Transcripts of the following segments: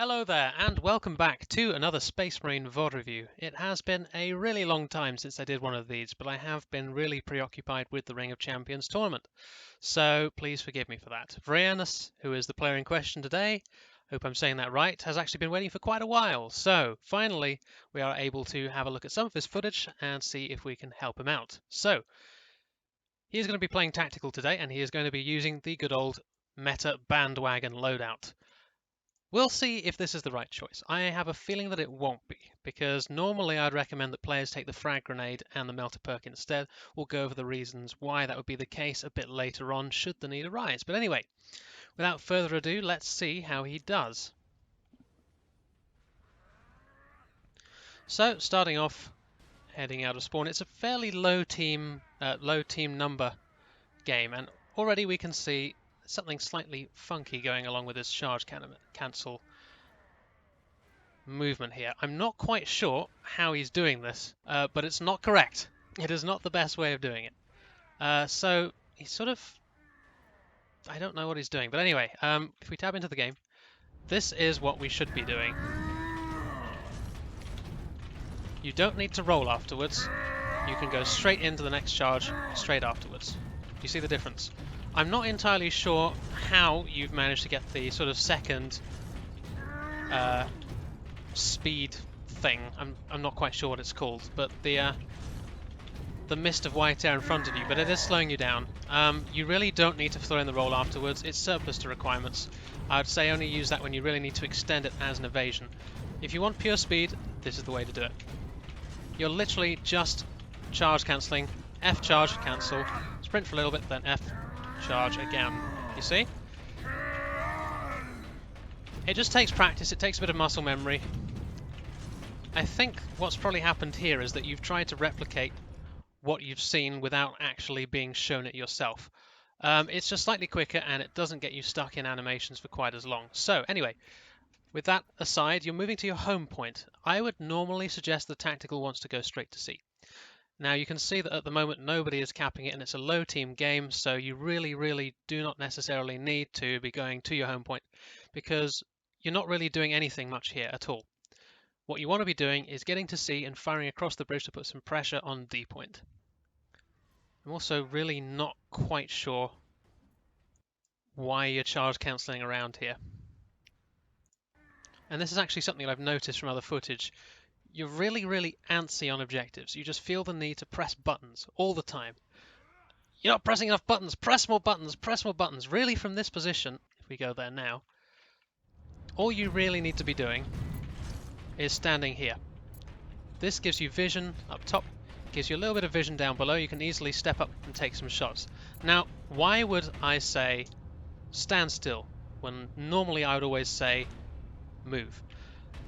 Hello there, and welcome back to another Space Marine VOD review. It has been a really long time since I did one of these, but I have been really preoccupied with the Ring of Champions tournament, so please forgive me for that. Vreanus, who is the player in question today, hope I'm saying that right, has actually been waiting for quite a while, so finally we are able to have a look at some of his footage and see if we can help him out. So, he is going to be playing tactical today, and he is going to be using the good old meta bandwagon loadout. We'll see if this is the right choice. I have a feeling that it won't be, because normally I'd recommend that players take the frag grenade and the melter perk instead. We'll go over the reasons why that would be the case a bit later on, should the need arise. But anyway, without further ado, let's see how he does. So, starting off, heading out of spawn, it's a fairly low team number game, and already we can see something slightly funky going along with his charge cancel movement here. I'm not quite sure how he's doing this, but it's not correct. It is not the best way of doing it. So he's sort of... I don't know what he's doing, but anyway, if we tab into the game, this is what we should be doing. You don't need to roll afterwards. You can go straight into the next charge straight afterwards. Do you see the difference? I'm not entirely sure how you've managed to get the sort of second speed thing. I'm not quite sure what it's called, but the mist of white air in front of you, but it is slowing you down. You really don't need to throw in the roll afterwards. It's surplus to requirements. I'd say only use that when you really need to extend it as an evasion. If you want pure speed, this is the way to do it. You're literally just charge cancelling, F charge cancel, sprint for a little bit, then F charge again. You see? It just takes practice, it takes a bit of muscle memory. I think what's probably happened here is that you've tried to replicate what you've seen without actually being shown it yourself. It's just slightly quicker and it doesn't get you stuck in animations for quite as long. So anyway, with that aside, you're moving to your home point. I would normally suggest the tactical wants to go straight to C. Now you can see that at the moment nobody is capping it and it's a low team game, so you really do not necessarily need to be going to your home point because you're not really doing anything much here at all. What you want to be doing is getting to C and firing across the bridge to put some pressure on D point. I'm also really not quite sure why you're charge cancelling around here. And this is actually something I've noticed from other footage. You're really antsy on objectives. You just feel the need to press buttons all the time. You're not pressing enough buttons. Press more buttons. Press more buttons. Really, from this position, if we go there now, all you really need to be doing is standing here. This gives you vision up top, gives you a little bit of vision down below. You can easily step up and take some shots. Now, why would I say stand still when normally I would always say move?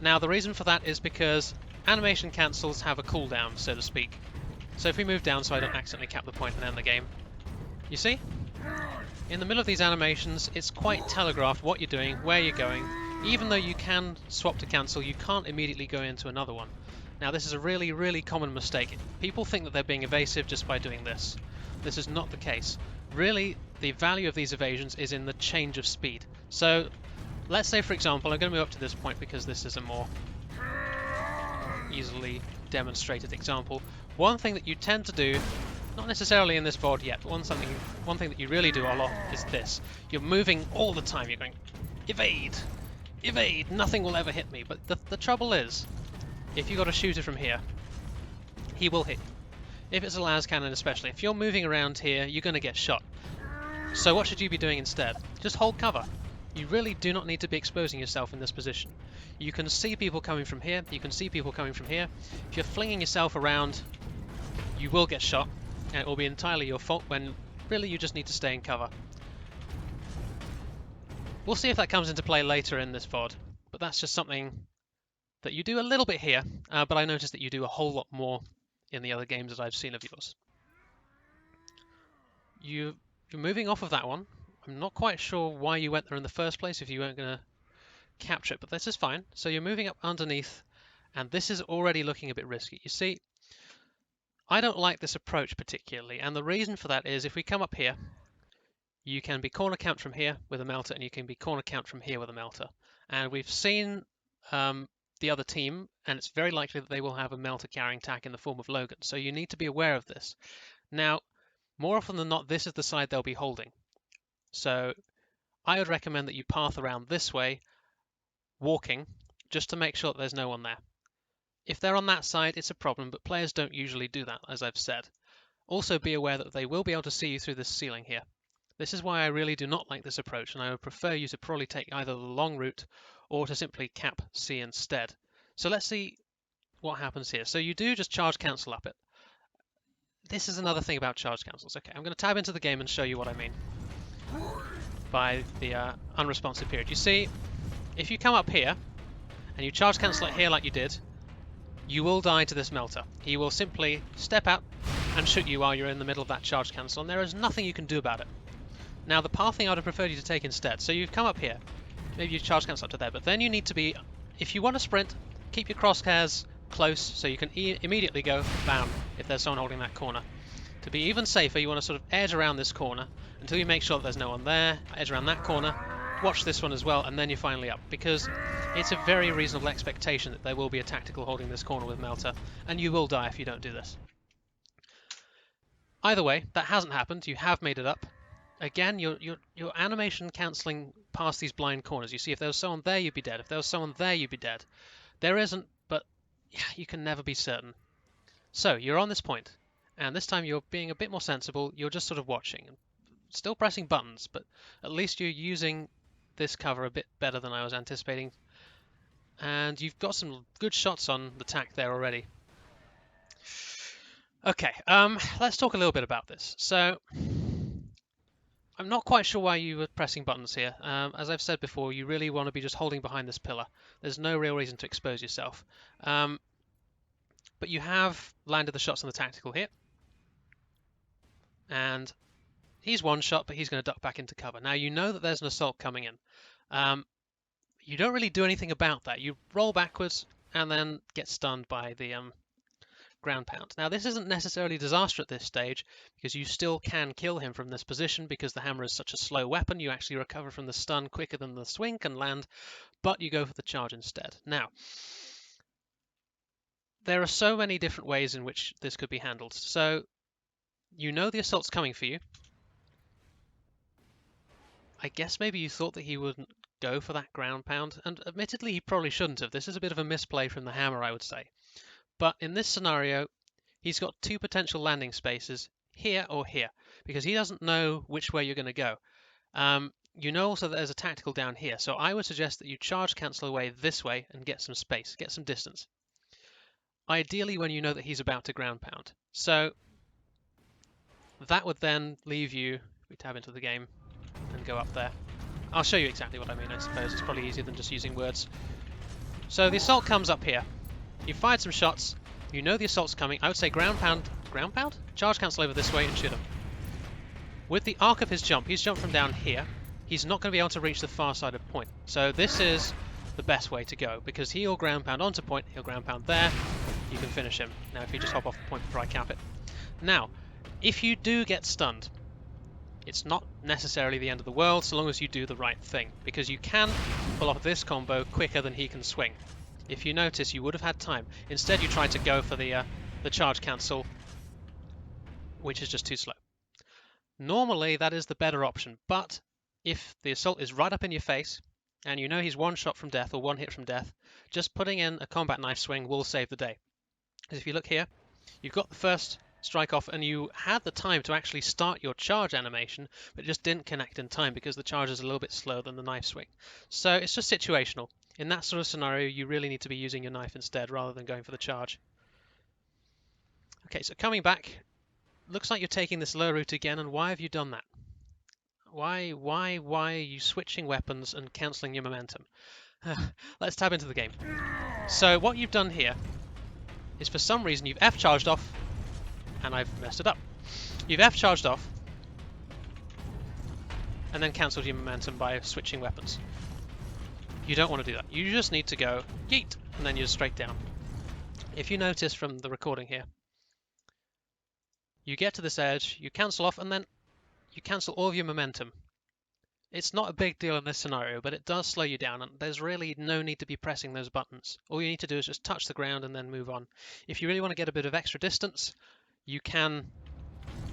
Now, the reason for that is because animation cancels have a cooldown, so to speak. So if we move down so I don't accidentally cap the point and end the game, you see? In the middle of these animations, it's quite telegraphed what you're doing, where you're going. Even though you can swap to cancel, you can't immediately go into another one. Now, this is a really common mistake. People think that they're being evasive just by doing this. This is not the case. Really, the value of these evasions is in the change of speed. So, let's say, for example, I'm going to move up to this point because this is a more easily demonstrated example. One thing that you tend to do, not necessarily in this VOD yet, but one thing that you really do a lot is this. You're moving all the time. You're going, evade, evade, nothing will ever hit me. But the trouble is, if you got a shooter from here, he will hit you. If it's a las cannon especially, if you're moving around here, you're going to get shot. So what should you be doing instead? Just hold cover. You really do not need to be exposing yourself in this position. You can see people coming from here, you can see people coming from here. If you're flinging yourself around, you will get shot, and it will be entirely your fault when really you just need to stay in cover. We'll see if that comes into play later in this VOD, but that's just something that you do a little bit here, but I noticed that you do a whole lot more in the other games that I've seen of yours. You're moving off of that one. I'm not quite sure why you went there in the first place if you weren't going to capture it, but this is fine. So you're moving up underneath, and this is already looking a bit risky. You see, I don't like this approach particularly, and the reason for that is if we come up here, you can be corner camped from here with a melter, and you can be corner camped from here with a melter. And we've seen the other team, and it's very likely that they will have a melter carrying tack in the form of Logan. So you need to be aware of this. Now, more often than not, this is the side they'll be holding. So I would recommend that you path around this way, walking, just to make sure that there's no one there. If they're on that side, it's a problem, but players don't usually do that, as I've said. Also be aware that they will be able to see you through this ceiling here. This is why I really do not like this approach, and I would prefer you to probably take either the long route or to simply cap C instead. So let's see what happens here. So you do just charge cancel up it. This is another thing about charge cancels. Okay, I'm going to tab into the game and show you what I mean by the unresponsive period. You see, if you come up here and you charge cancel it here like you did, you will die to this melter. He will simply step out and shoot you while you're in the middle of that charge cancel, and there is nothing you can do about it. Now, the pathing I would have preferred you to take instead. So you've come up here, maybe you charge cancel up to there, but then you need to be, if you want to sprint, keep your crosshairs close so you can immediately go bam if there's someone holding that corner. To be even safer, you want to sort of edge around this corner until you make sure that there's no one there, edge around that corner, watch this one as well, and then you're finally up, because it's a very reasonable expectation that there will be a tactical holding this corner with melter, and you will die if you don't do this. Either way, that hasn't happened. You have made it up. Again, your animation cancelling past these blind corners. You see, if there was someone there, you'd be dead. If there was someone there, you'd be dead. There isn't, but yeah, you can never be certain. So you're on this point, and this time you're being a bit more sensible. You're just sort of watching, still pressing buttons, but at least you're using this cover a bit better than I was anticipating. And you've got some good shots on the tack there already. Okay, let's talk a little bit about this. So I'm not quite sure why you were pressing buttons here. As I've said before, you really want to be just holding behind this pillar. There's no real reason to expose yourself. But you have landed the shots on the tactical here. And he's one shot, but he's going to duck back into cover. Now you know that there's an assault coming in. You don't really do anything about that. You roll backwards and then get stunned by the ground pound. Now this isn't necessarily disaster at this stage, because you still can kill him from this position because the hammer is such a slow weapon. You actually recover from the stun quicker than the swing can land, but you go for the charge instead. Now, there are so many different ways in which this could be handled. So you know the assault's coming for you. I guess maybe you thought that he wouldn't go for that ground pound, and admittedly he probably shouldn't have. This is a bit of a misplay from the hammer, I would say. But in this scenario, he's got two potential landing spaces, here or here, because he doesn't know which way you're going to go. You know also that there's a tactical down here, so I would suggest that you charge cancel away this way and get some space, get some distance. Ideally when you know that he's about to ground pound. So that would then leave you, we tab into the game and go up there. I'll show you exactly what I mean, I suppose. It's probably easier than just using words. So the assault comes up here. You fired some shots, you know the assault's coming. I would say ground pound? Charge cancel over this way and shoot him. With the arc of his jump, he's jumped from down here. He's not going to be able to reach the far side of point. So this is the best way to go, because he'll ground pound onto point, he'll ground pound there, you can finish him. Now if you just hop off the point before I cap it. Now, if you do get stunned, it's not necessarily the end of the world so long as you do the right thing, because you can pull off this combo quicker than he can swing. If you notice, you would have had time. Instead, you tried to go for the charge cancel, which is just too slow. Normally, that is the better option, but if the assault is right up in your face, and you know he's one shot from death or one hit from death, just putting in a combat knife swing will save the day. Because if you look here, you've got the first strike off, and you had the time to actually start your charge animation, but it just didn't connect in time because the charge is a little bit slower than the knife swing. So it's just situational. In that sort of scenario, you really need to be using your knife instead rather than going for the charge. Okay, so coming back, looks like you're taking this low route again, and why have you done that? Why are you switching weapons and cancelling your momentum? Let's tab into the game. So what you've done here is, for some reason, you've F-charged off, and I've messed it up. You've F-charged off, and then cancelled your momentum by switching weapons. You don't want to do that. You just need to go yeet, and then you're straight down. If you notice from the recording here, you get to this edge, you cancel off, and then you cancel all of your momentum. It's not a big deal in this scenario, but it does slow you down, and there's really no need to be pressing those buttons. All you need to do is just touch the ground and then move on. If you really want to get a bit of extra distance, you can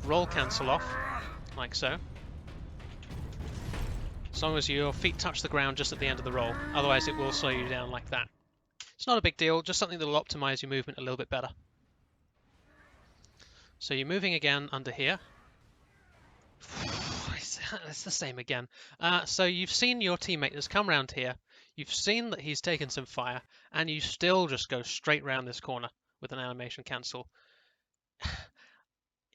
roll cancel off, like so. As long as your feet touch the ground just at the end of the roll, otherwise it will slow you down like that. It's not a big deal, just something that will optimize your movement a little bit better. So you're moving again under here. It's the same again. So you've seen your teammate has come around here, you've seen that he's taken some fire, and you still just go straight round this corner with an animation cancel.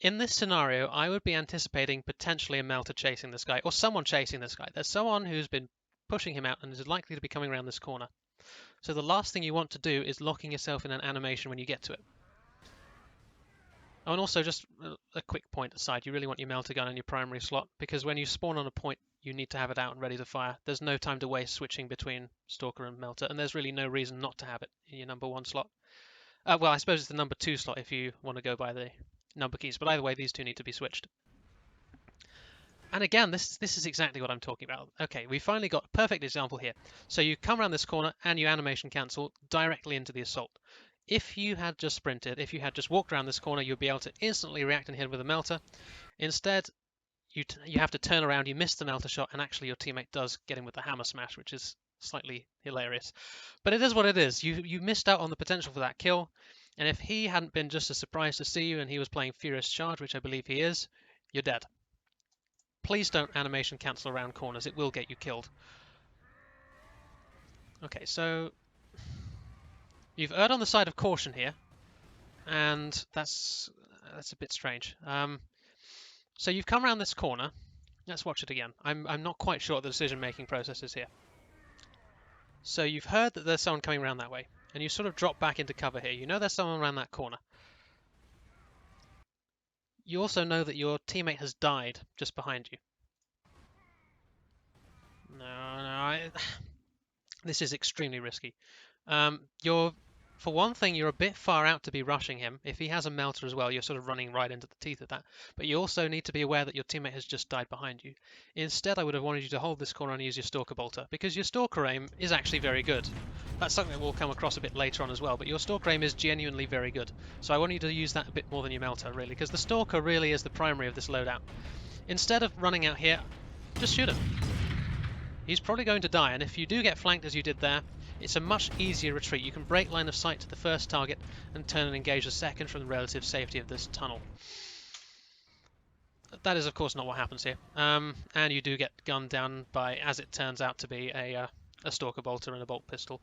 In this scenario, I would be anticipating potentially a melter chasing this guy, or someone chasing this guy. There's someone who's been pushing him out and is likely to be coming around this corner. So the last thing you want to do is locking yourself in an animation when you get to it. Oh, and also just a quick point aside, you really want your melter gun in your primary slot, because when you spawn on a point, you need to have it out and ready to fire. There's no time to waste switching between Stalker and Melter, and there's really no reason not to have it in your number 1 slot. Well, I suppose it's the number 2 slot if you want to go by the number keys, but either way, these two need to be switched. And again, this is exactly what I'm talking about. Okay, we finally got a perfect example here. So you come around this corner and you animation cancel directly into the assault. If you had just sprinted, if you had just walked around this corner, you'd be able to instantly react and hit with a melter. Instead, you have to turn around, you miss the melter shot, and actually your teammate does get him with the hammer smash, which is slightly hilarious. But it is what it is. You missed out on the potential for that kill, and if he hadn't been just as surprised to see you and he was playing Furious Charge, which I believe he is, you're dead. Please don't animation cancel around corners, it will get you killed. Okay, so you've erred on the side of caution here, and that's a bit strange. So you've come around this corner. Let's watch it again. I'm not quite sure what the decision-making process is here. So you've heard that there's someone coming around that way, and you sort of drop back into cover here. You know there's someone around that corner. You also know that your teammate has died just behind you. This is extremely risky. For one thing, you're a bit far out to be rushing him. If he has a melter as well, you're sort of running right into the teeth of that. But you also need to be aware that your teammate has just died behind you. Instead, I would have wanted you to hold this corner and use your Stalker Bolter, because your Stalker aim is actually very good. That's something that we'll come across a bit later on as well, but your Stalker aim is genuinely very good. So I want you to use that a bit more than your melter, really, because the Stalker really is the primary of this loadout. Instead of running out here, just shoot him. He's probably going to die, and if you do get flanked as you did there, it's a much easier retreat. You can break line of sight to the first target and turn and engage the second from the relative safety of this tunnel. That is, of course, not what happens here. And you do get gunned down by, as it turns out to be, a Stalker Bolter and a Bolt Pistol.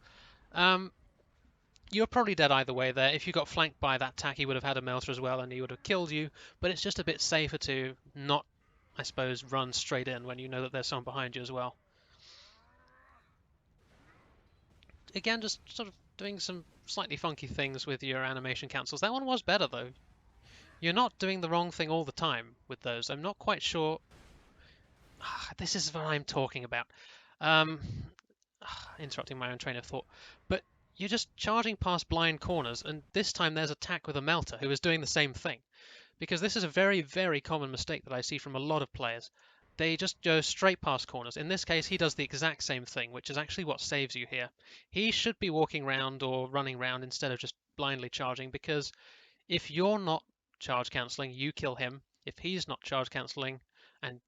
You're probably dead either way there. If you got flanked by that tack, he would have had a melter as well, and he would have killed you. But it's just a bit safer to not, I suppose, run straight in when you know that there's someone behind you as well. Again, just sort of doing some slightly funky things with your animation cancels. That one was better, though. You're not doing the wrong thing all the time with those. I'm not quite sure. This is what I'm talking about. Interrupting my own train of thought. But you're just charging past blind corners, and this time there's a tack with a melter who is doing the same thing. Because this is a very, very common mistake that I see from a lot of players. They just go straight past corners. In this case, he does the exact same thing, which is actually what saves you here. He should be walking around or running around instead of just blindly charging, because if you're not charge cancelling, you kill him. If he's not charge cancelling and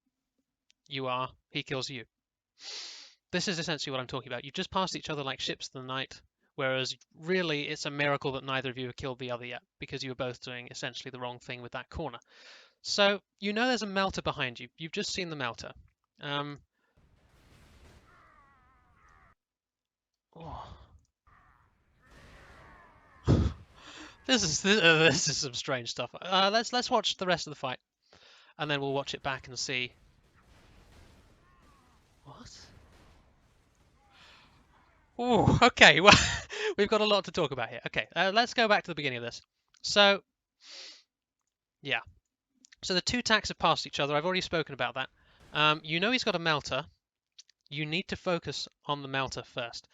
you are, he kills you. This is essentially what I'm talking about. You've just passed each other like ships in the night, whereas really it's a miracle that neither of you have killed the other yet, because you were both doing essentially the wrong thing with that corner. So, you know there's a melter behind you. You've just seen the melter. This is some strange stuff. Let's watch the rest of the fight, and then we'll watch it back and see. What? Oh, okay. Well, we've got a lot to talk about here. Okay, let's go back to the beginning of this. So, yeah. So the two tacks have passed each other. I've already spoken about that. You know he's got a melter. You need to focus on the melter first.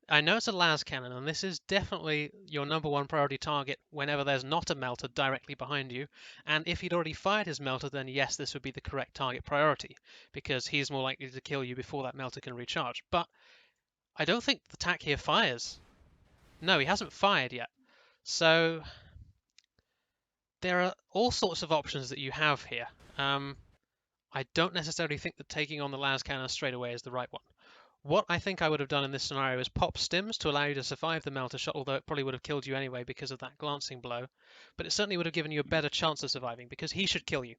I know it's a las cannon, and this is definitely your #1 priority target whenever there's not a melter directly behind you. And if he'd already fired his melter, then yes, this would be the correct target priority, because he's more likely to kill you before that melter can recharge. But I don't think the tack here fires. No, he hasn't fired yet. So there are all sorts of options that you have here. I don't necessarily think that taking on the las cannon straight away is the right one. What I think I would have done in this scenario is pop stims to allow you to survive the melter shot, although it probably would have killed you anyway because of that glancing blow. But it certainly would have given you a better chance of surviving, because he should kill you.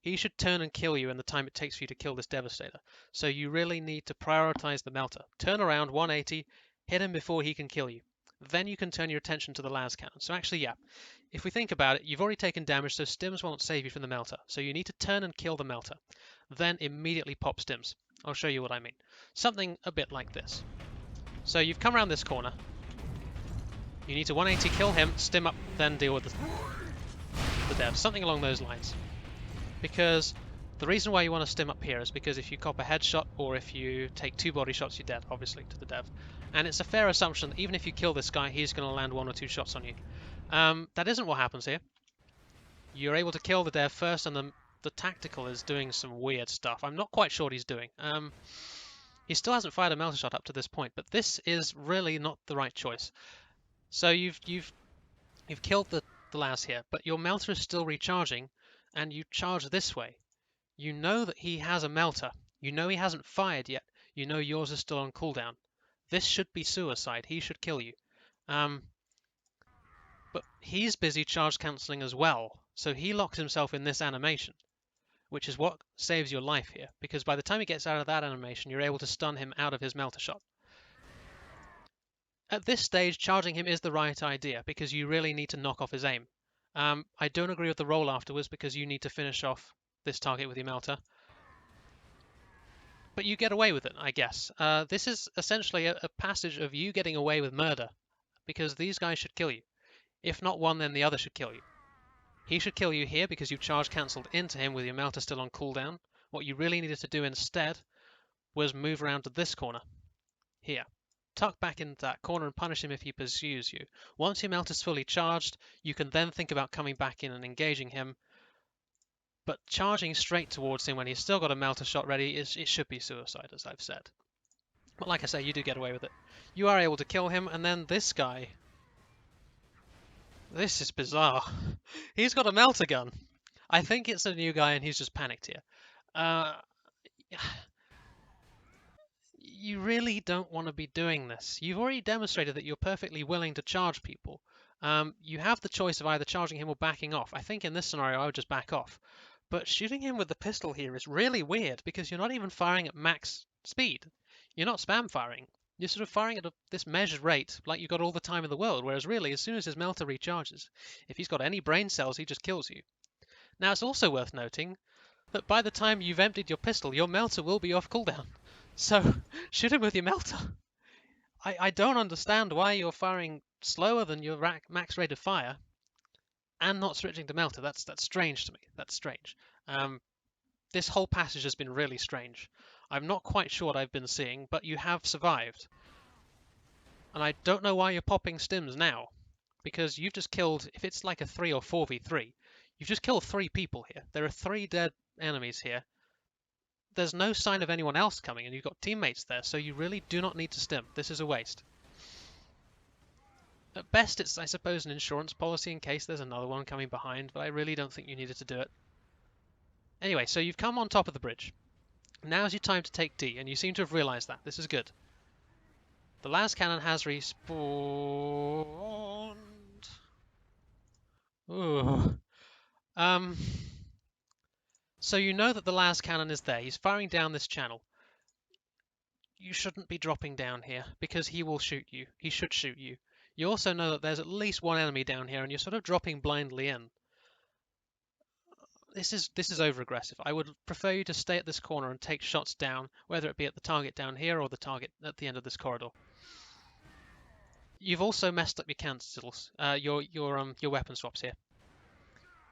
He should turn and kill you in the time it takes for you to kill this Devastator. So you really need to prioritize the melter. Turn around 180, hit him before he can kill you. Then you can turn your attention to the las cannon. So actually, yeah, if we think about it, you've already taken damage, so stims won't save you from the melter. So you need to turn and kill the melter. Then immediately pop stims. I'll show you what I mean. Something a bit like this. So you've come around this corner. You need to 180 kill him, stim up, then deal with the dev. Something along those lines. Because the reason why you want to stim up here is because if you cop a headshot or if you take 2 body shots, you're dead, obviously, to the dev. And it's a fair assumption that even if you kill this guy, he's going to land 1 or 2 shots on you. That isn't what happens here. You're able to kill the dev first, and the tactical is doing some weird stuff. I'm not quite sure what he's doing. He still hasn't fired a melter shot up to this point, but this is really not the right choice. So you've killed the las here, but your melter is still recharging, and you charge this way. You know that he has a melter. You know he hasn't fired yet. You know yours is still on cooldown. This should be suicide. He should kill you. But he's busy charge cancelling as well, so he locks himself in this animation, which is what saves your life here, because by the time he gets out of that animation, you're able to stun him out of his melter shot. At this stage, charging him is the right idea, because you really need to knock off his aim. I don't agree with the roll afterwards, because you need to finish off this target with your melter. But you get away with it, I guess. This is essentially a passage of you getting away with murder, because these guys should kill you. If not one, then the other should kill you. He should kill you here because you charge cancelled into him with your melter still on cooldown. What you really needed to do instead was move around to this corner. Here. Tuck back into that corner and punish him if he pursues you. Once your melter's fully charged, you can then think about coming back in and engaging him. But charging straight towards him when he's still got a melter shot ready, it should be suicide, as I've said. But like I say, you do get away with it. You are able to kill him, and then this guy... This is bizarre. He's got a melter gun. I think it's a new guy and he's just panicked here. You really don't want to be doing this. You've already demonstrated that you're perfectly willing to charge people. You have the choice of either charging him or backing off. I think in this scenario I would just back off. But shooting him with the pistol here is really weird because you're not even firing at max speed. You're not spam firing. You're sort of firing at this measured rate like you've got all the time in the world, whereas really as soon as his melter recharges, if he's got any brain cells, he just kills you. Now it's also worth noting that by the time you've emptied your pistol, your melter will be off cooldown. So shoot him with your melter. I don't understand why you're firing slower than your max rate of fire and not switching to melter. That's strange to me. That's strange. This whole passage has been really strange. I'm not quite sure what I've been seeing, but you have survived. And I don't know why you're popping stims now, because you've just killed, if it's like a 3 or 4v3, you've just killed 3 people here. There are 3 dead enemies here. There's no sign of anyone else coming, and you've got teammates there, so you really do not need to stim. This is a waste. At best, it's, I suppose, an insurance policy in case there's another one coming behind, but I really don't think you needed to do it. Anyway, so you've come on top of the bridge. Now's your time to take D, and you seem to have realised that. This is good. The las cannon has respawned. Ooh. So you know that the las cannon is there. He's firing down this channel. You shouldn't be dropping down here because he will shoot you. He should shoot you. You also know that there's at least one enemy down here and you're sort of dropping blindly in. This is over-aggressive. I would prefer you to stay at this corner and take shots down, whether it be at the target down here or the target at the end of this corridor. You've also messed up your cancels, your weapon swaps here.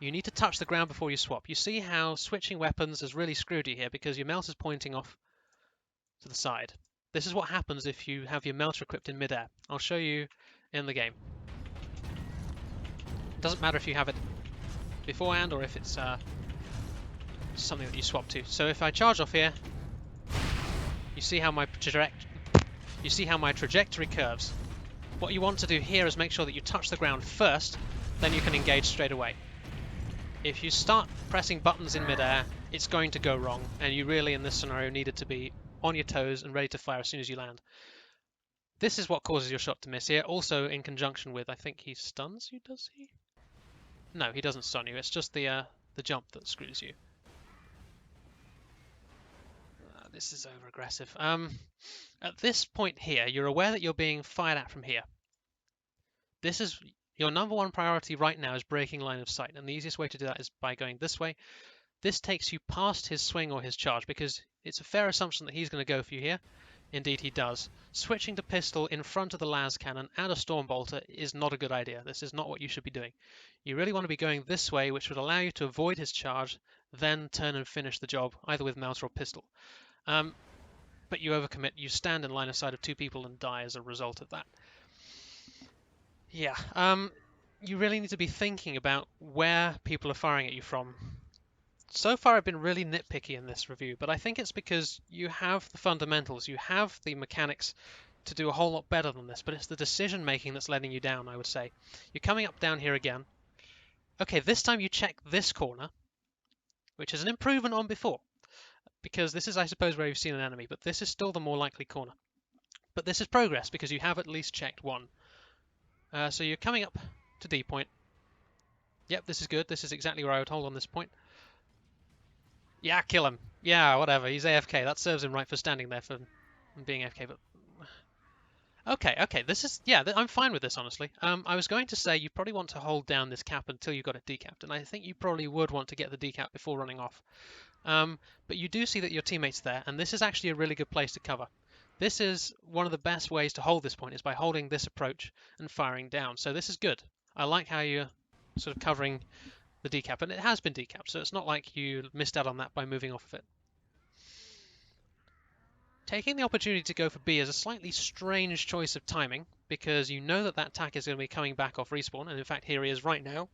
You need to touch the ground before you swap. You see how switching weapons has really screwed you here because your mouse is pointing off to the side. This is what happens if you have your melter equipped in midair. I'll show you in the game. It doesn't matter if you have it beforehand or if it's something that you swap to. So if I charge off here, you see how my trajectory curves. What you want to do here is make sure that you touch the ground first, then you can engage straight away. If you start pressing buttons in midair, it's going to go wrong, and you really, in this scenario, needed to be on your toes and ready to fire as soon as you land. This is what causes your shot to miss here, also in conjunction with, I think he stuns you, does he? No, he doesn't stun you, it's just the jump that screws you. This is over-aggressive. At this point here, you're aware that you're being fired at from here. This is your number one priority right now is breaking line of sight, and the easiest way to do that is by going this way. This takes you past his swing or his charge, because it's a fair assumption that he's going to go for you here. Indeed he does. Switching to pistol in front of the las cannon and a storm bolter is not a good idea. This is not what you should be doing. You really want to be going this way, which would allow you to avoid his charge, then turn and finish the job, either with melter or pistol. But you overcommit, you stand in line of sight of two people and die as a result of that. Yeah, you really need to be thinking about where people are firing at you from. So far I've been really nitpicky in this review, but I think it's because you have the fundamentals, you have the mechanics to do a whole lot better than this, but it's the decision making that's letting you down, I would say. You're coming up down here again. Okay, this time you check this corner, which is an improvement on before, because this is, I suppose, where you've seen an enemy, but this is still the more likely corner. But this is progress, because you have at least checked one. So you're coming up to D point. Yep, this is good. This is exactly where I would hold on this point. Yeah, kill him. Yeah, whatever. He's AFK. That serves him right for standing there for being AFK. But okay. This is I'm fine with this, honestly. I was going to say you probably want to hold down this cap until you got it decapped, and I think you probably would want to get the decap before running off. But you do see that your teammate's there, and this is actually a really good place to cover. This is one of the best ways to hold this point, is by holding this approach and firing down. So this is good. I like how you're sort of covering the decap, and it has been decapped, so it's not like you missed out on that by moving off of it. Taking the opportunity to go for B is a slightly strange choice of timing, because you know that that attack is going to be coming back off respawn, and in fact here he is right now.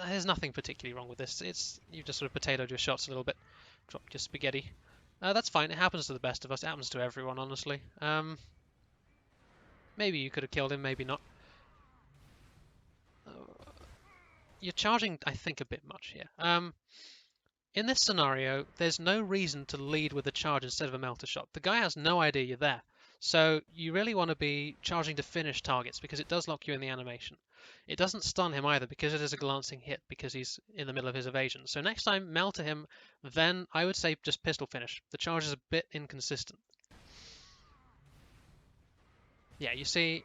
There's nothing particularly wrong with this. You've just sort of potatoed your shots a little bit. Dropped your spaghetti. That's fine. It happens to the best of us. It happens to everyone, honestly. Maybe you could have killed him, maybe not. You're charging, I think, a bit much here. In this scenario, there's no reason to lead with a charge instead of a melter shot. The guy has no idea you're there. So you really want to be charging to finish targets, because it does lock you in the animation. It doesn't stun him either, because it is a glancing hit, because he's in the middle of his evasion. So next time, melter him, then I would say just pistol finish. The charge is a bit inconsistent. Yeah, you see,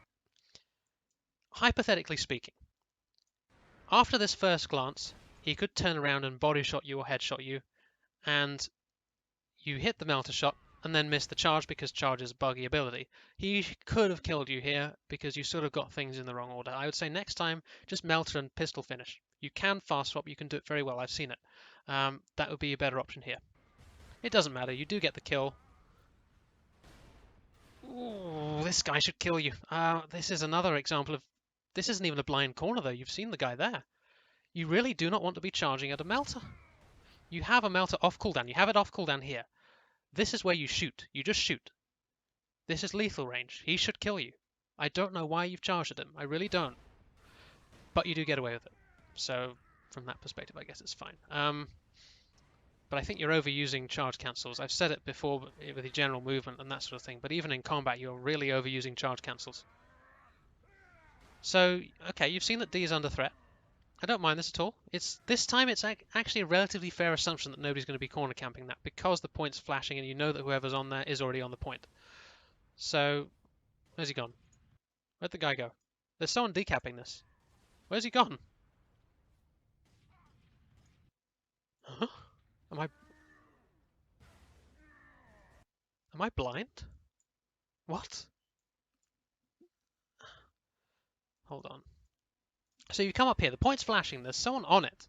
hypothetically speaking, after this first glance, he could turn around and body shot you or headshot you, and you hit the melter shot and then miss the charge, because charge is a buggy ability. He could have killed you here because you sort of got things in the wrong order. I would say next time, just melter and pistol finish. You can fast swap, you can do it very well, I've seen it. That would be a better option here. It doesn't matter, you do get the kill. Ooh, this guy should kill you. This is another example of... This isn't even a blind corner though, you've seen the guy there. You really do not want to be charging at a melter. You have a melter off cooldown, you have it off cooldown here. This is where you shoot. You just shoot. This is lethal range. He should kill you. I don't know why you've charged at him. I really don't. But you do get away with it. So, from that perspective, I guess it's fine. But I think you're overusing charge cancels. I've said it before with the general movement and that sort of thing, but even in combat, you're really overusing charge cancels. So, okay, you've seen that D is under threat. I don't mind this at all. This time it's actually a relatively fair assumption that nobody's going to be corner camping that, because the point's flashing and you know that whoever's on there is already on the point. So, where's he gone? Where'd the guy go? There's someone decapping this. Where's he gone? Huh? Am I blind? What? Hold on. So you come up here, the point's flashing, there's someone on it.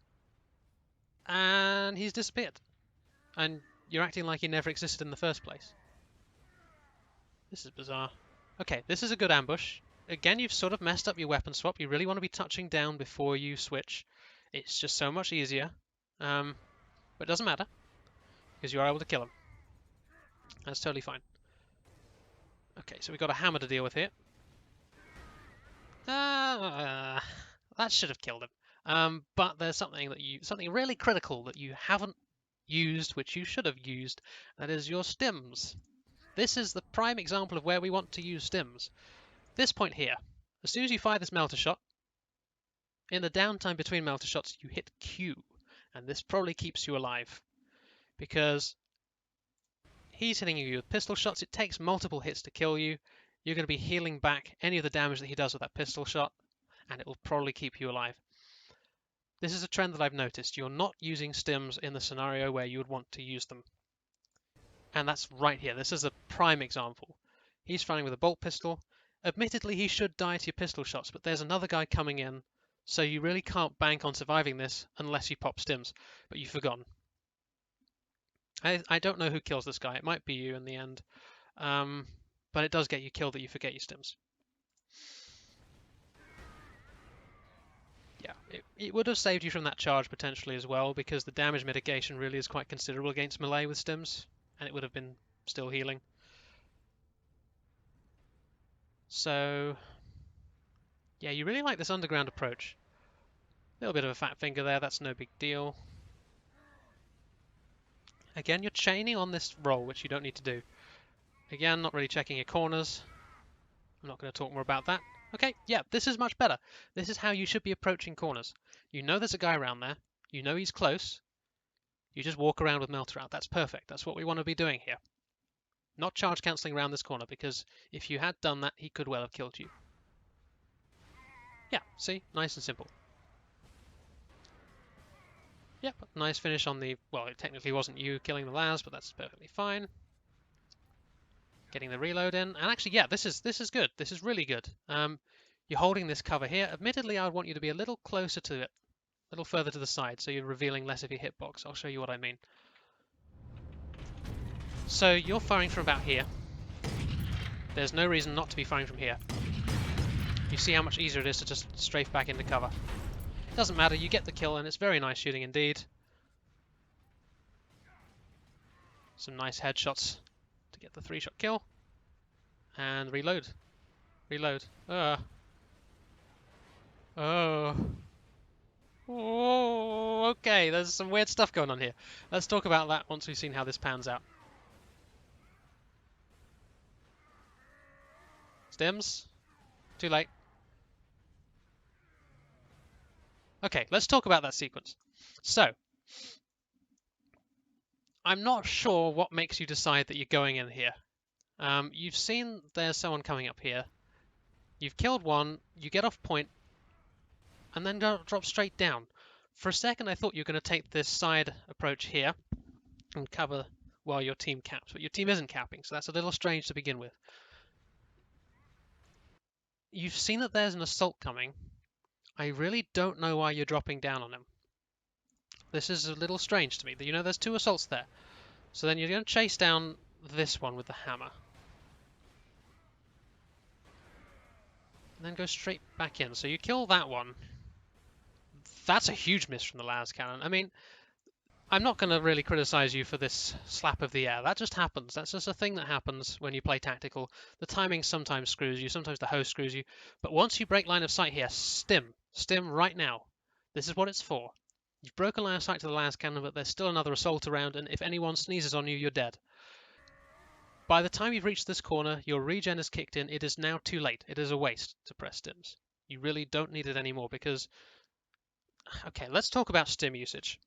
and he's disappeared. And you're acting like he never existed in the first place. This is bizarre. Okay, this is a good ambush. Again, you've sort of messed up your weapon swap. You really want to be touching down before you switch. It's just so much easier. But it doesn't matter, because you are able to kill him. That's totally fine. Okay, so we've got a hammer to deal with here. That should have killed him. But there's something really critical that you haven't used, which you should have used. That is your stims. This is the prime example of where we want to use stims. This point here, as soon as you fire this melter shot, in the downtime between melter shots, you hit Q, and this probably keeps you alive, because he's hitting you with pistol shots. It takes multiple hits to kill you. You're going to be healing back any of the damage that he does with that pistol shot, and it will probably keep you alive. This is a trend that I've noticed. You're not using stims in the scenario where you would want to use them. And that's right here. This is a prime example. He's firing with a bolt pistol. Admittedly, he should die to your pistol shots, but there's another guy coming in, so you really can't bank on surviving this unless you pop stims, but you've forgotten. I don't know who kills this guy. It might be you in the end, but it does get you killed that you forget your stims. Yeah, it would have saved you from that charge potentially as well, because the damage mitigation really is quite considerable against melee with stims, and it would have been still healing. So, yeah, you really like this underground approach. A little bit of a fat finger there, that's no big deal. Again, you're chaining on this roll, which you don't need to do. Again, not really checking your corners. I'm not going to talk more about that. Okay, yeah, this is much better. This is how you should be approaching corners. You know there's a guy around there. You know he's close. You just walk around with melter out. That's perfect. That's what we want to be doing here. Not charge cancelling around this corner, because if you had done that, he could well have killed you. Yeah, see? Nice and simple. Yep, nice finish on the... Well, it technically wasn't you killing the Laz, but that's perfectly fine. Getting the reload in. And actually, yeah, this is good. This is really good. You're holding this cover here. Admittedly, I would want you to be a little closer to it. A little further to the side, so you're revealing less of your hitbox. I'll show you what I mean. So you're firing from about here. There's no reason not to be firing from here. You see how much easier it is to just strafe back into cover. Doesn't matter, you get the kill, and it's very nice shooting indeed. Some nice headshots to get the 3-shot kill. And reload. Reload. Oh. Oh, okay, there's some weird stuff going on here. Let's talk about that once we've seen how this pans out. Stims? Too late. Okay, let's talk about that sequence. So, I'm not sure what makes you decide that you're going in here. You've seen there's someone coming up here. You've killed one, you get off point, and then drop straight down. For a second I thought you were going to take this side approach here and cover while your team caps, but your team isn't capping, so that's a little strange to begin with. You've seen that there's an assault coming. I really don't know why you're dropping down on him. This is a little strange to me. You know there's 2 assaults there. So then you're going to chase down this one with the hammer. And then go straight back in. So you kill that one. That's a huge miss from the Laz cannon. I mean, I'm not going to really criticize you for this slap of the air. That just happens. That's just a thing that happens when you play tactical. The timing sometimes screws you, sometimes the host screws you. But once you break line of sight here, stim. Stim right now. This is what it's for. You've broken line of sight to the Laz cannon, but there's still another assault around, and if anyone sneezes on you, you're dead. By the time you've reached this corner, your regen has kicked in. It is now too late. It is a waste to press stims. You really don't need it anymore because... Okay, let's talk about stim usage.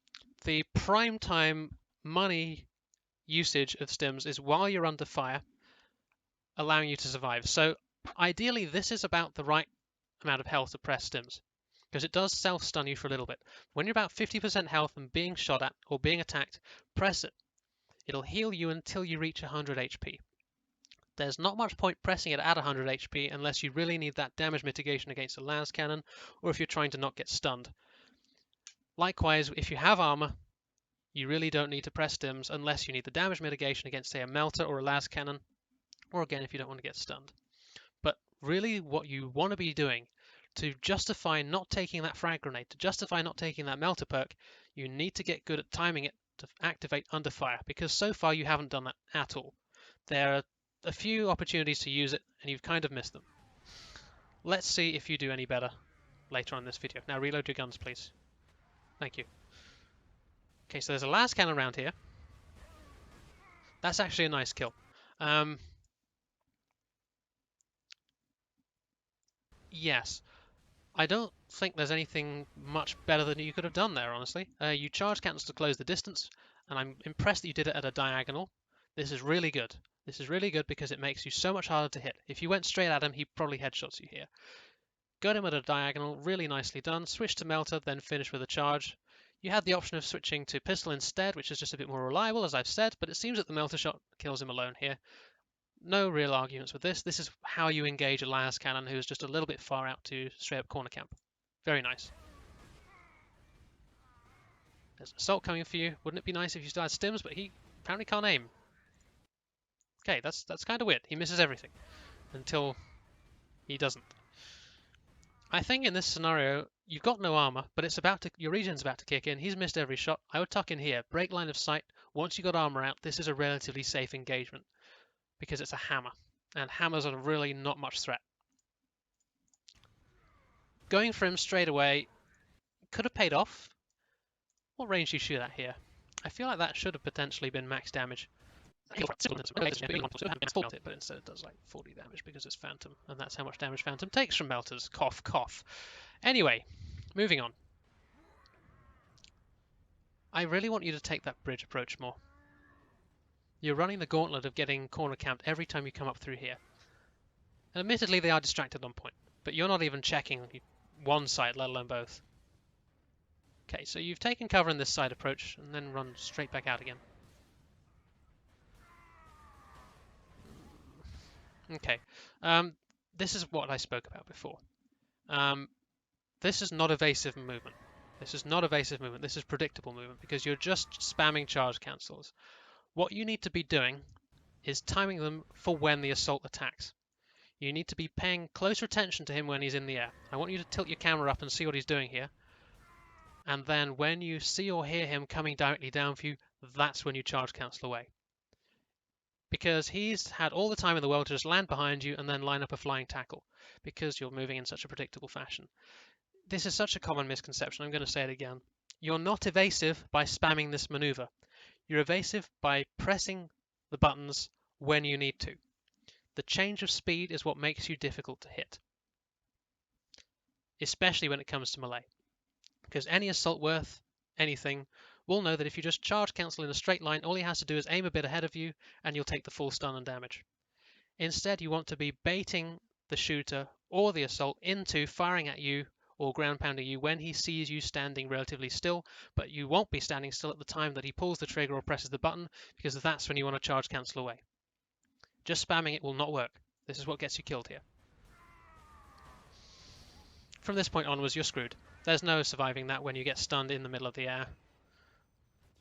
The prime time money usage of stims is while you're under fire, allowing you to survive. So ideally, this is about the right amount of health to press stims, because it does self-stun you for a little bit. When you're about 50% health and being shot at or being attacked, press it. It'll heal you until you reach 100 HP. There's not much point pressing it at 100 HP unless you really need that damage mitigation against a Laz cannon, or if you're trying to not get stunned. Likewise, if you have armor, You really don't need to press stims unless you need the damage mitigation against, say, a melter or a las cannon, or again, if you don't want to get stunned. But really what you want to be doing to justify not taking that frag grenade, to justify not taking that melter perk, you need to get good at timing it to activate under fire, because so far you haven't done that at all. There are a few opportunities to use it, and you've kind of missed them. Let's see if you do any better later on in this video. Now reload your guns, please. Thank you. Okay, so there's a las cannon around here. That's actually a nice kill. Yes. I don't think there's anything much better than you could have done there, honestly. You charge cannons to close the distance, and I'm impressed that you did it at a diagonal. This is really good. This is really good because it makes you so much harder to hit. If you went straight at him, he probably headshots you here. Got him at a diagonal, really nicely done. Switch to melter, then finish with a charge. You had the option of switching to pistol instead, which is just a bit more reliable, as I've said, but it seems that the melter shot kills him alone here. No real arguments with this. This is how you engage a las cannon who is just a little bit far out to straight up corner camp. Very nice. There's an assault coming for you. Wouldn't it be nice if you still had stims, but he apparently can't aim. Okay, that's kind of weird. He misses everything until he doesn't. I think in this scenario, you've got no armor, but it's about to, your regen's about to kick in. He's missed every shot. I would tuck in here, break line of sight. Once you got armor out, this is a relatively safe engagement because it's a hammer, and hammers are really not much threat. Going for him straight away could have paid off. What range do you shoot at here? I feel like that should have potentially been max damage. But instead it does like 40 damage because it's Phantom, and that's how much damage Phantom takes from melters. Cough, cough. Anyway, moving on. I really want you to take that bridge approach more. You're running the gauntlet of getting corner camped every time you come up through here. And admittedly, they are distracted on point, but you're not even checking one side, let alone both. Okay, so you've taken cover in this side approach, and then run straight back out again. Okay, this is what I spoke about before. This is not evasive movement. This is not evasive movement. This is predictable movement because you're just spamming charge cancels. What you need to be doing is timing them for when the assault attacks. You need to be paying closer attention to him when he's in the air. I want you to tilt your camera up and see what he's doing here. And then when you see or hear him coming directly down for you, that's when you charge cancel away. Because he's had all the time in the world to just land behind you and then line up a flying tackle because you're moving in such a predictable fashion. This is such a common misconception, I'm going to say it again. You're not evasive by spamming this maneuver. You're evasive by pressing the buttons when you need to. The change of speed is what makes you difficult to hit, especially when it comes to melee. Because any assault worth anything will know that if you just charge cancel in a straight line, all he has to do is aim a bit ahead of you and you'll take the full stun and damage. Instead, you want to be baiting the shooter or the assault into firing at you or ground pounding you when he sees you standing relatively still, but you won't be standing still at the time that he pulls the trigger or presses the button, because that's when you want to charge cancel away. Just spamming it will not work. This is what gets you killed here. From this point onwards, you're screwed. There's no surviving that when you get stunned in the middle of the air.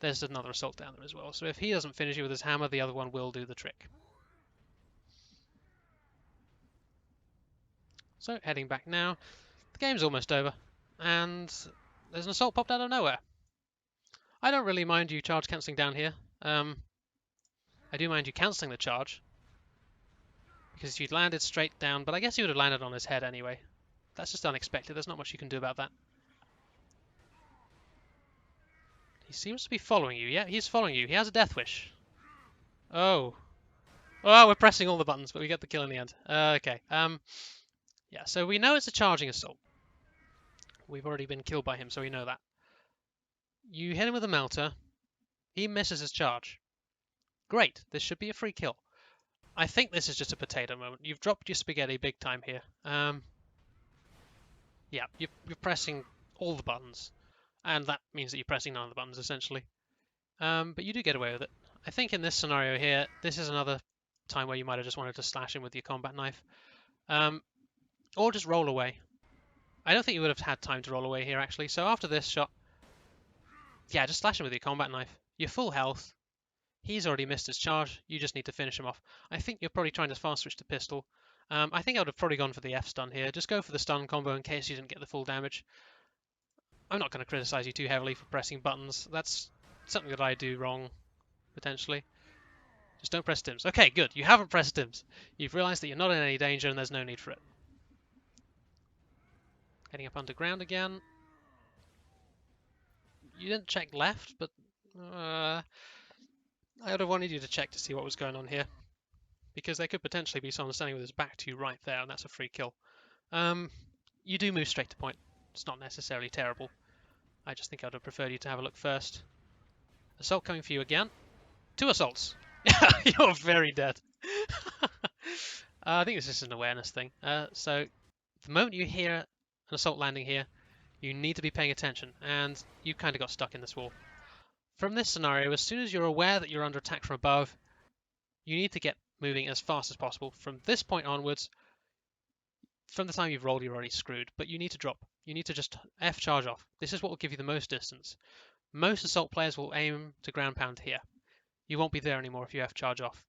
There's another assault down there as well, so if he doesn't finish you with his hammer, the other one will do the trick. So, heading back now. The game's almost over, and there's an assault popped out of nowhere. I don't really mind you charge cancelling down here. I do mind you cancelling the charge, because you'd landed straight down, but I guess you would have landed on his head anyway. That's just unexpected. There's not much you can do about that. He seems to be following you. Yeah, he's following you. He has a death wish. Oh. Oh, we're pressing all the buttons, but we get the kill in the end. Okay. Yeah, so we know it's a charging assault. We've already been killed by him, so we know that. You hit him with a melter. He misses his charge. Great. This should be a free kill. I think this is just a potato moment. You've dropped your spaghetti big time here. Yeah, you're pressing all the buttons. And that means that you're pressing none of the buttons, essentially. But you do get away with it. I think in this scenario here, this is another time where you might have just wanted to slash him with your combat knife. Or just roll away. I don't think you would have had time to roll away here, actually. So after this shot, yeah, just slash him with your combat knife. You're full health. He's already missed his charge. You just need to finish him off. I think you're probably trying to fast switch to pistol. I think I would have probably gone for the F stun here. Just go for the stun combo in case you didn't get the full damage. I'm not going to criticize you too heavily for pressing buttons. That's something that I do wrong, potentially. Just don't press stims. Okay, good. You haven't pressed stims. You've realized that you're not in any danger and there's no need for it. Heading up underground again. You didn't check left, but I would have wanted you to check to see what was going on here. Because there could potentially be someone standing with his back to you right there, and that's a free kill. You do move straight to point. It's not necessarily terrible. I just think I would have preferred you to have a look first. Assault coming for you again. 2 assaults. You're very dead. I think this is an awareness thing. So the moment you hear an assault landing here, you need to be paying attention, and you kind of got stuck in this wall. From this scenario, as soon as you're aware that you're under attack from above, you need to get moving as fast as possible. From this point onwards, from the time you've rolled, you're already screwed, but you need to drop. You need to just F charge off. This is what will give you the most distance. Most assault players will aim to ground pound here. You won't be there anymore if you F charge off.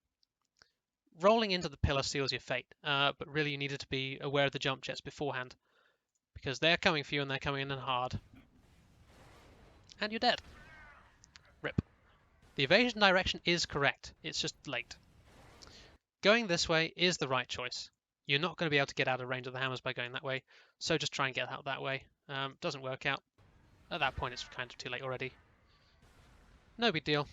Rolling into the pillar seals your fate, but really you needed to be aware of the jump jets beforehand, because they're coming for you and they're coming in hard. And you're dead. Rip. The evasion direction is correct, it's just late. Going this way is the right choice. You're not going to be able to get out of range of the hammers by going that way, so just try and get out that way. Doesn't work out. At that point it's kind of too late already. No big deal.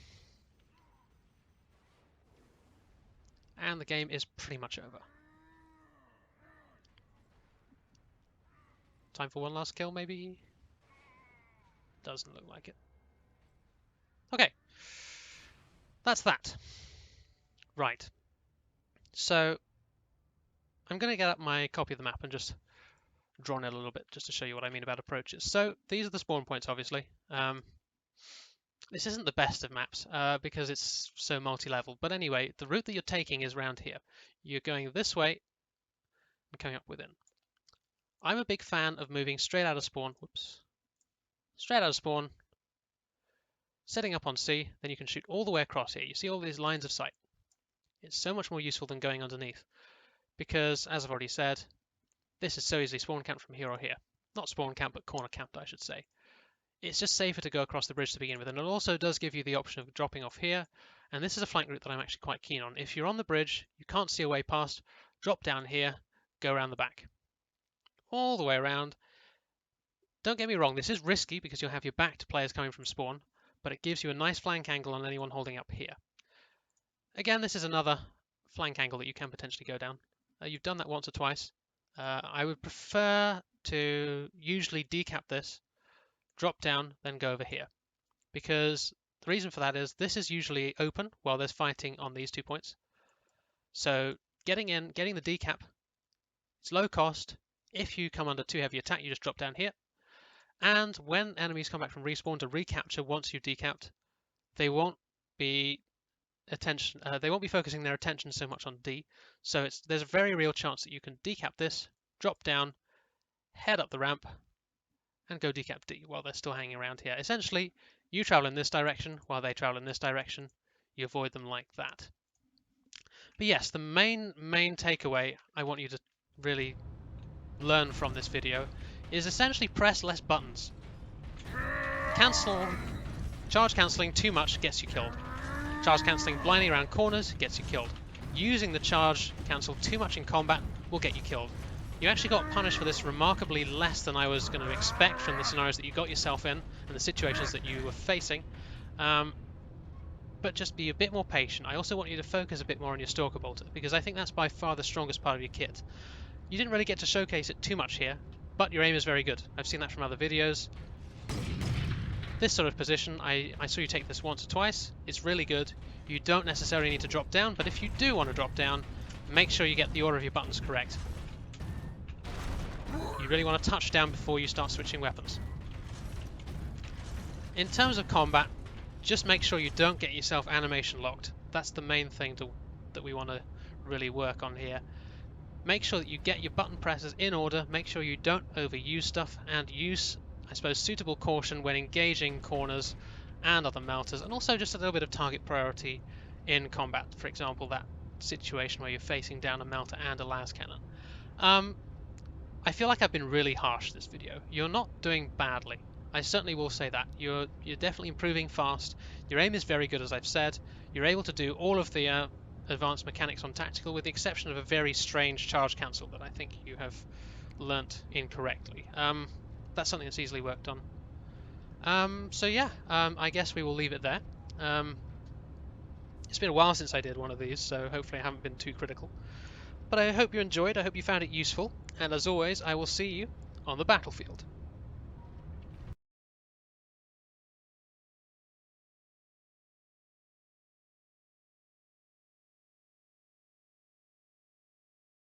And the game is pretty much over. Time for one last kill, maybe? Doesn't look like it. Okay. That's that. Right. So, I'm going to get up my copy of the map and just draw on it a little bit, just to show you what I mean about approaches. So, these are the spawn points, obviously. This isn't the best of maps because it's so multi-level. But anyway, the route that you're taking is round here. You're going this way and coming up within. I'm a big fan of moving straight out of spawn. Whoops. Straight out of spawn. Setting up on C. Then you can shoot all the way across here. You see all these lines of sight. It's so much more useful than going underneath. Because, as I've already said, this is so easily spawn camped from here or here. Not spawn camped, but corner camped, I should say. It's just safer to go across the bridge to begin with, and it also does give you the option of dropping off here, and this is a flank route that I'm actually quite keen on. If you're on the bridge, you can't see a way past, drop down here, go around the back. All the way around. Don't get me wrong, this is risky because you'll have your back to players coming from spawn, but it gives you a nice flank angle on anyone holding up here. Again, this is another flank angle that you can potentially go down. You've done that once or twice. I would prefer to usually decap this, drop down, then go over here. Because the reason for that is this is usually open while there's fighting on these 2 points. So getting in, getting the decap, it's low cost. If you come under too heavy attack, you just drop down here. And when enemies come back from respawn to recapture once you've decapped, they won't be focusing their attention so much on D. So there's a very real chance that you can decap this, drop down, head up the ramp, and go decap D while they're still hanging around here. Essentially, you travel in this direction while they travel in this direction. You avoid them like that. But yes, the main takeaway I want you to really learn from this video is essentially press less buttons. Charge cancelling too much gets you killed. Charge cancelling blindly around corners gets you killed. Using the charge cancel too much in combat will get you killed. You actually got punished for this remarkably less than I was going to expect from the scenarios that you got yourself in and the situations that you were facing. But just be a bit more patient. I also want you to focus a bit more on your Stalker Bolter, because I think that's by far the strongest part of your kit. You didn't really get to showcase it too much here, but your aim is very good. I've seen that from other videos. This sort of position, I saw you take this once or twice. It's really good. You don't necessarily need to drop down, but if you do want to drop down, make sure you get the order of your buttons correct. You really want to touch down before you start switching weapons. In terms of combat, just make sure you don't get yourself animation locked. That's the main thing that we want to really work on here. Make sure that you get your button presses in order, make sure you don't overuse stuff, and use, I suppose, suitable caution when engaging corners and other melters, and also just a little bit of target priority in combat. For example, that situation where you're facing down a melter and a las cannon. I feel like I've been really harsh this video. You're not doing badly. I certainly will say that. You're definitely improving fast. Your aim is very good, as I've said. You're able to do all of the advanced mechanics on tactical, with the exception of a very strange charge cancel that I think you have learnt incorrectly. That's something that's easily worked on. So yeah, I guess we will leave it there. It's been a while since I did one of these, so hopefully I haven't been too critical. But I hope you enjoyed, I hope you found it useful, and as always, I will see you on the battlefield.